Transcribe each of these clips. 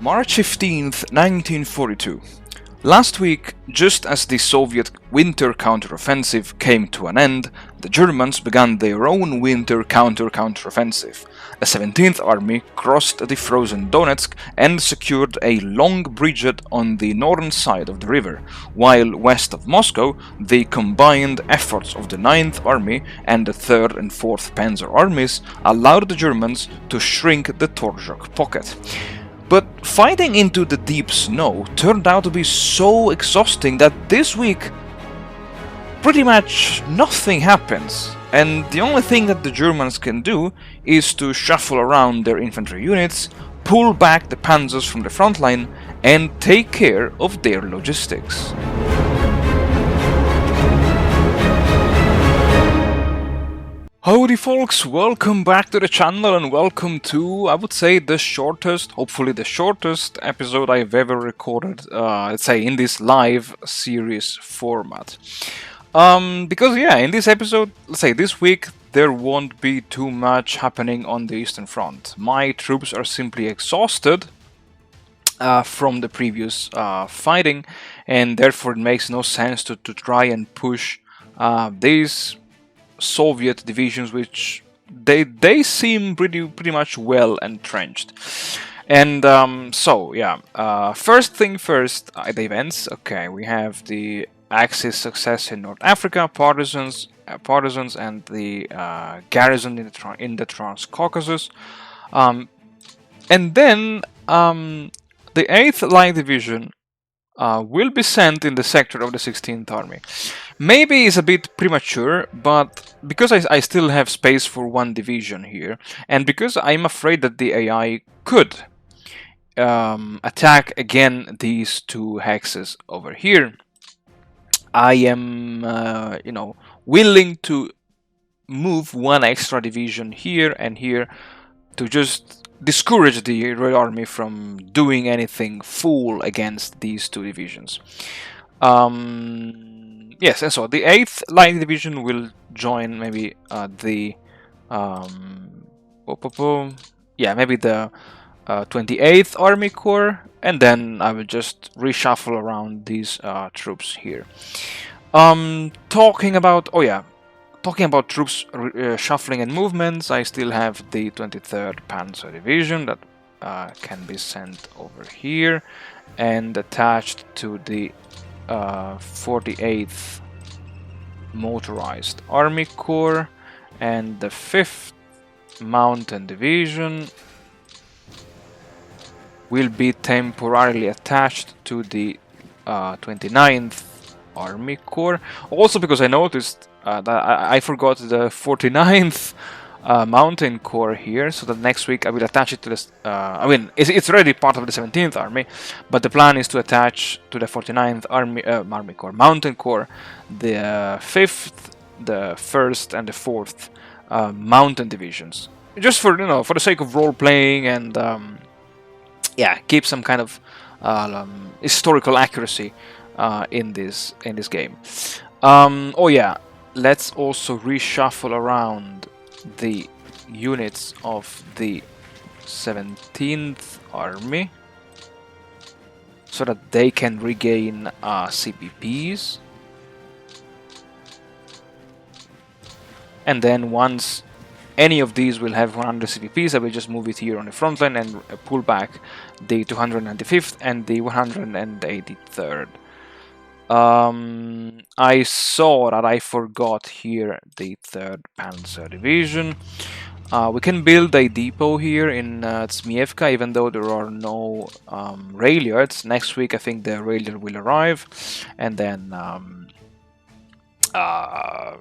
March 15th, 1942. Last week, just as the Soviet winter counteroffensive came to an end, the Germans began their own winter counteroffensive. The 17th Army crossed the frozen Donetsk and secured a long bridgehead on the northern side of the river, while west of Moscow, the combined efforts of the 9th Army and the 3rd and 4th Panzer Armies allowed the Germans to shrink the Torzhok pocket. But fighting into the deep snow turned out to be so exhausting that this week pretty much nothing happens, and the only thing that the Germans can do is to shuffle around their infantry units, pull back the panzers from the front line, and take care of their logistics. Howdy folks, welcome back to the channel and welcome to, I would say, the shortest, hopefully the shortest episode I've ever recorded, let's say, in this live series format. Because yeah, in this episode, let's say this week, there won't be too much happening on the Eastern Front. My troops are simply exhausted from the previous fighting, and therefore it makes no sense to try and push these Soviet divisions, which they seem pretty much well entrenched. And so yeah, first thing first, the events. Okay, we have the Axis success in North Africa, partisans and the garrison in the Transcaucasus, and then the 8th Line Division will be sent in the sector of the 16th Army. Maybe it's a bit premature, but because I still have space for one division here, and because I'm afraid that the AI could attack again these two hexes over here, I am, willing to move one extra division here and here to just discourage the Red Army from doing anything fool against these two divisions. Yes, and so the 8th Line Division will join maybe the 28th Army Corps, and then I will just reshuffle around these troops here. Talking about troops shuffling and movements, I still have the 23rd Panzer Division that can be sent over here and attached to the 48th Motorized Army Corps, and the 5th Mountain Division will be temporarily attached to the 29th Army Corps. Also because I noticed that I forgot the 49th Mountain Corps here, so that next week I will attach it to this. It's already part of the 17th Army, but the plan is to attach to the 49th Army Corps, Mountain Corps, the 5th, the 1st, and the 4th Mountain Divisions, just for for the sake of role playing and keep some kind of historical accuracy in this game. Let's also reshuffle around the units of the 17th Army so that they can regain CPPs, and then once any of these will have 100 CPPs, I will just move it here on the front line and pull back the 295th and the 183rd. I saw that I forgot here the 3rd Panzer Division. We can build a depot here in Zmievka, even though there are no rail yards. Next week I think the rail yard will arrive, and then I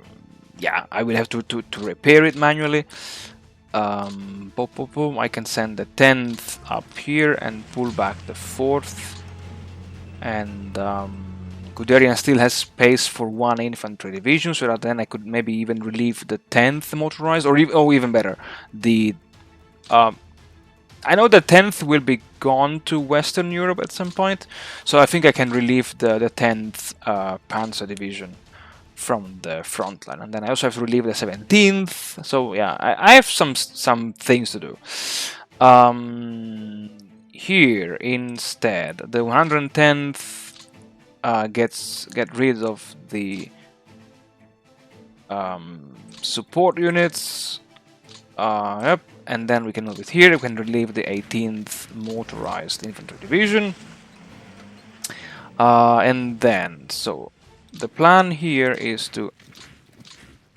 will have to repair it manually. I can send the 10th up here and pull back the 4th, and Guderian still has space for one infantry division, so that then I could maybe even relieve the 10th motorized, or even better, the I know the 10th will be gone to Western Europe at some point, so I think I can relieve the 10th Panzer Division from the front line, and then I also have to relieve the 17th. So yeah, I have some things to do. here instead. The 110th get rid of the support units. Yep, and then we can move it here. We can relieve the 18th motorized infantry division. And then, so the plan here is to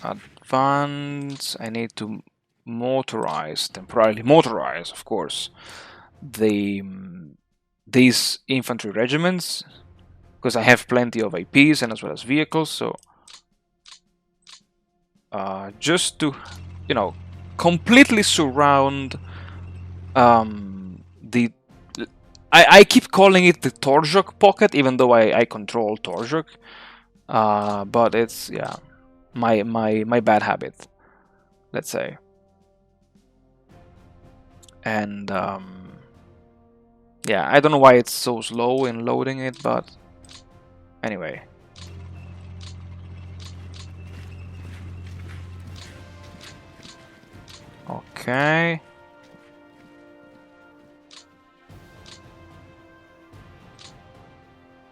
advance. I need to temporarily motorize, of course, these infantry regiments, because I have plenty of APs and as well as vehicles. So just to, you know, completely surround the. I keep calling it the Torzhok pocket, even though I control Torzhok, but it's, yeah, my bad habit, let's say. And yeah, I don't know why it's so slow in loading it, but anyway. Okay.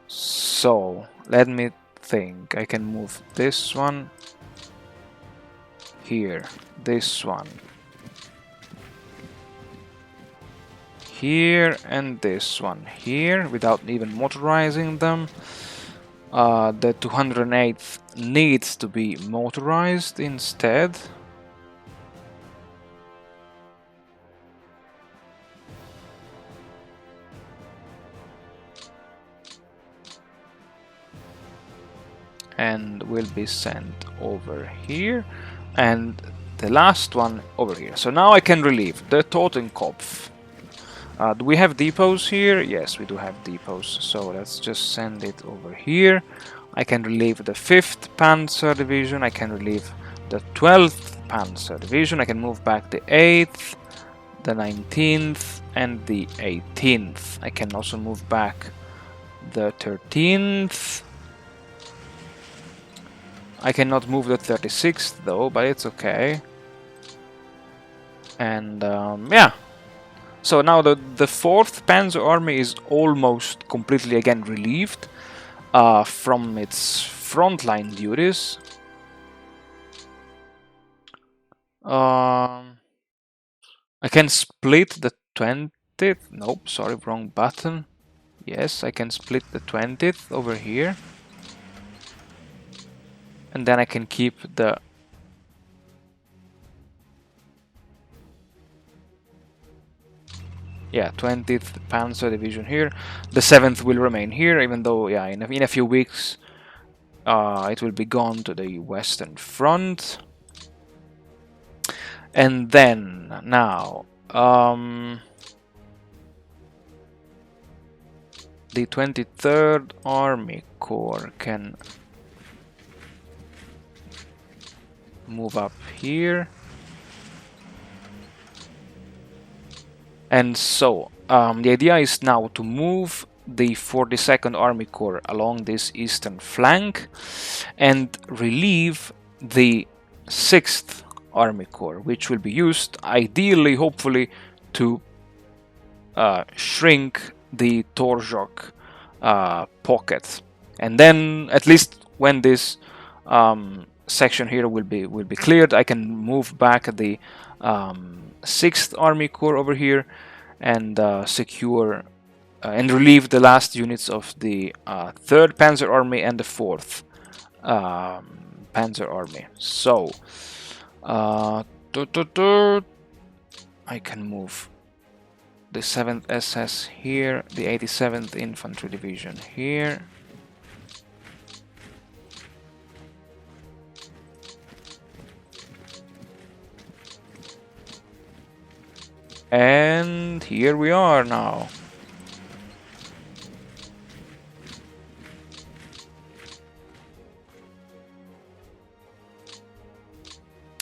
So let me think. I can move this one here, this one here, and this one here without even motorizing them. The 208th needs to be motorized instead. And will be sent over here, and the last one over here. So now I can relieve the Totenkopf. Do we have depots here? Yes, we do have depots. So let's just send it over here. I can relieve the 5th Panzer Division. I can relieve the 12th Panzer Division. I can move back the 8th, the 19th, and the 18th. I can also move back the 13th. I cannot move the 36th though, but it's okay. And yeah, so now the 4th Panzer Army is almost completely again relieved from its frontline duties. I can split the 20th. Nope, sorry, wrong button. Yes, I can split the 20th over here. And then I can keep the 20th Panzer Division here. The 7th will remain here, even though, yeah, in a few weeks it will be gone to the Western Front. And then, now, the 23rd Army Corps can move up here. And so the idea is now to move the 42nd Army Corps along this eastern flank and relieve the 6th Army Corps, which will be used ideally, hopefully, to shrink the Torzhok pocket. And then, at least when this section here will be cleared, I can move back the 6th Army Corps over here and secure and relieve the last units of the 3rd Panzer Army and the 4th Panzer Army. So I can move the 7th SS here, the 87th Infantry Division here. And here we are now.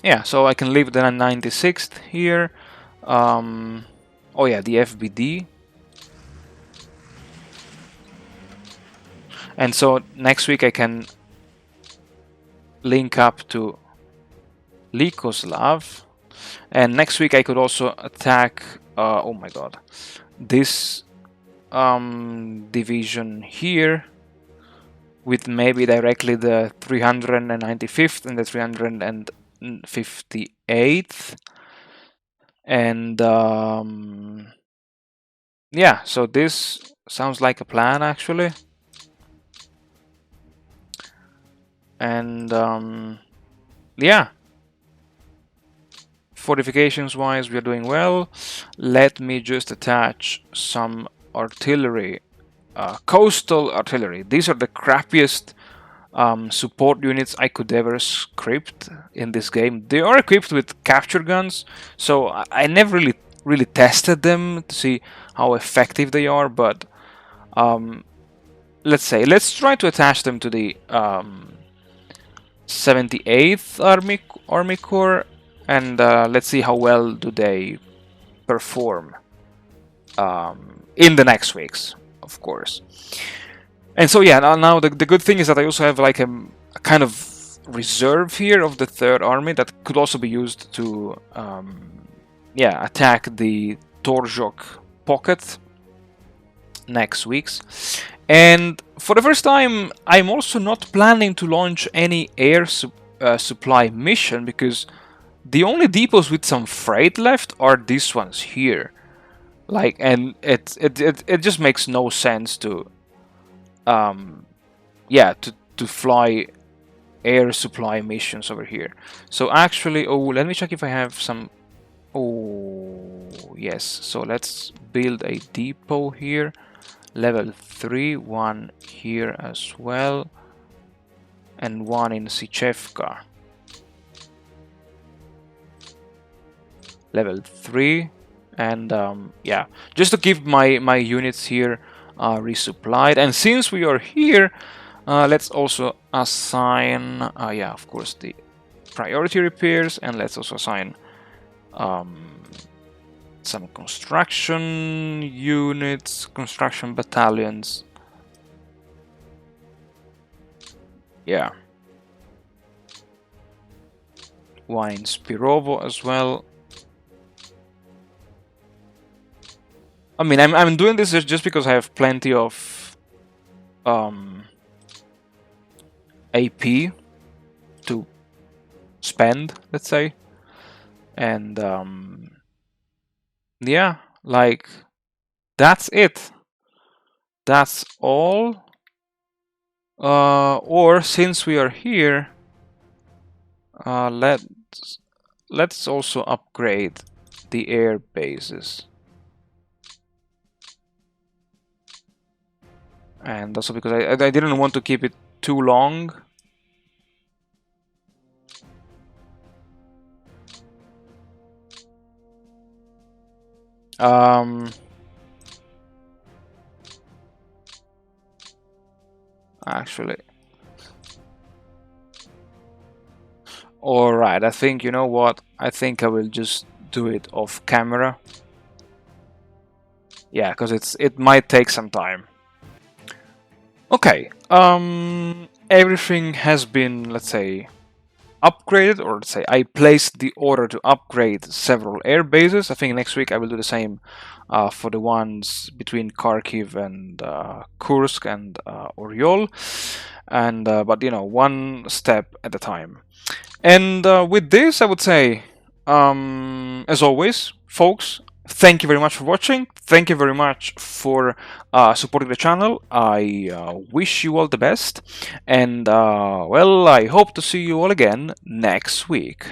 Yeah, so I can leave the 96th here. Oh yeah, the FBD. And so next week I can link up to Likoslav. And next week I could also attack oh my god, this division here with maybe directly the 395th and the 358th, and yeah, so this sounds like a plan actually. And yeah, fortifications wise we are doing well. Let me just attach some artillery, coastal artillery. These are the crappiest support units I could ever script in this game. They are equipped with capture guns, so I never really tested them to see how effective they are, but let's try to attach them to the 78th Army Corps, and let's see how well do they perform in the next weeks, of course. And so yeah, now the good thing is that I also have like a kind of reserve here of the 3rd Army that could also be used to yeah, attack the Torzhok pocket next weeks. And for the first time, I'm also not planning to launch any air supply mission, because the only depots with some freight left are these ones here. Like, and it just makes no sense to yeah, to fly air supply missions over here. So actually, oh, let me check if I have some. Oh yes, so let's build a depot here. Level 3, one here as well, and one in Sichevka. Level 3, and yeah, just to keep my units here resupplied. And since we are here, let's also assign, yeah, of course, the priority repairs, and let's also assign some construction units, construction battalions. Yeah. One in Spirovo as well. I mean, I'm doing this just because I have plenty of AP to spend, let's say. And yeah, like, that's it. That's all. Or since we are here, let's also upgrade the air bases. And also because I didn't want to keep it too long. Actually, alright, I think, you know what, I think I will just do it off camera. Yeah, because it might take some time. Okay, everything has been, let's say, upgraded, or let's say I placed the order to upgrade several air bases. I think next week I will do the same for the ones between Kharkiv and Kursk and Oryol, and but you know, one step at a time. And with this, I would say, as always, folks, thank you very much for watching. Thank you very much for supporting the channel. I wish you all the best, and well, I hope to see you all again next week.